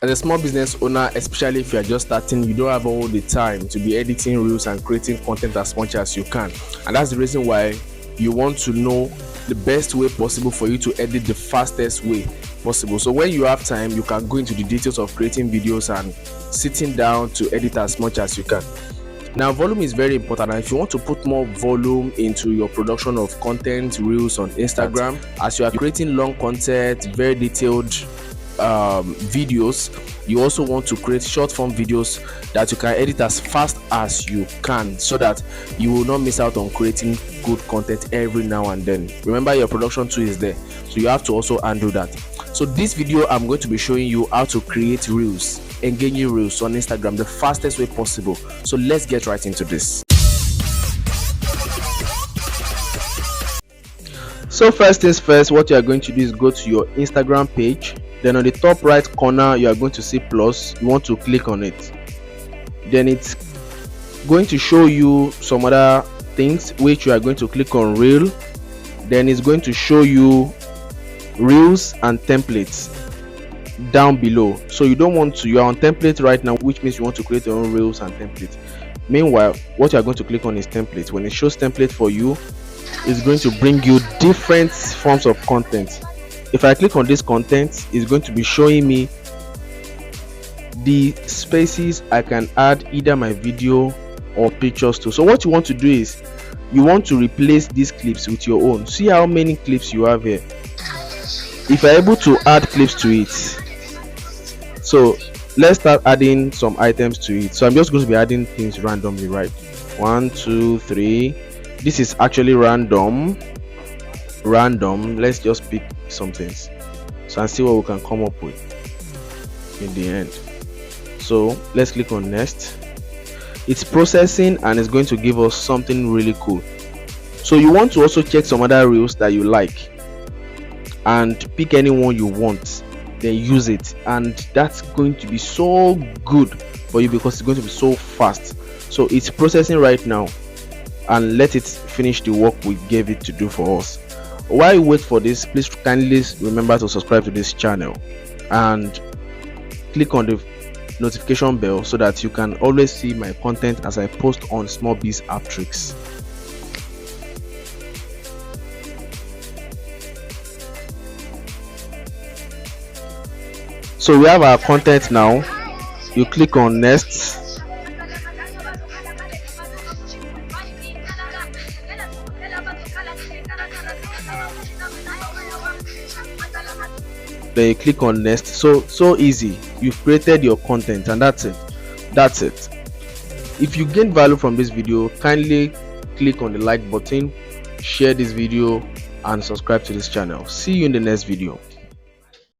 As a small business owner, especially if you are just starting, you don't have all the time to be editing reels and creating content as much as you can. And that's the reason why you want to know the best way possible for you to edit the fastest way possible. So when you have time, you can go into the details of creating videos and sitting down to edit as much as you can. Now, volume is very important, and if you want to put more volume into your production of content, reels on Instagram, as you are creating long content, very detailed videos, you also want to create short form videos that you can edit as fast as you can, so that you will not miss out on creating good content every now and then. Remember, your production tool is there, so you have to also handle that. So this video, I'm going to be showing you how to create reels, engaging reels on Instagram the fastest way possible. So let's get right into this. So first things first, what you are going to do is go to your Instagram page. Then on the top right corner, you are going to see plus. You want to click on it. Then it's going to show you some other things, which you are going to click on reel. Then it's going to show you reels and templates down below. So you don't want to, you are on template right now, which means you want to create your own reels and templates. Meanwhile, what you are going to click on is template. When it shows template for you, it's going to bring you different forms of content. If I click on this content, it's going to be showing me the spaces I can add either my video or pictures to. So what you want to do is you want to replace these clips with your own. See how many clips you have here. If you're able to add clips to it, so let's start adding some items to it. So I'm just going to be adding things randomly, right? 1 2 3. This is actually random. Let's just pick some things so and see what we can come up with in the end. So let's click on next. It's processing and it's going to give us something really cool. So you want to also check some other reels that you like and pick any one you want, then use it, and that's going to be so good for you because it's going to be so fast. So it's processing right now, and let it finish the work we gave it to do for us. While you wait for this, please kindly remember to subscribe to this channel and click on the notification bell so that you can always see my content as I post on Small Biz App Tricks. So we have our content now. You click on next. Then you click on next. So easy. You've created your content and that's it. If you gain value from this video, kindly click on the like button, share this video and subscribe to this channel. See you in the next video.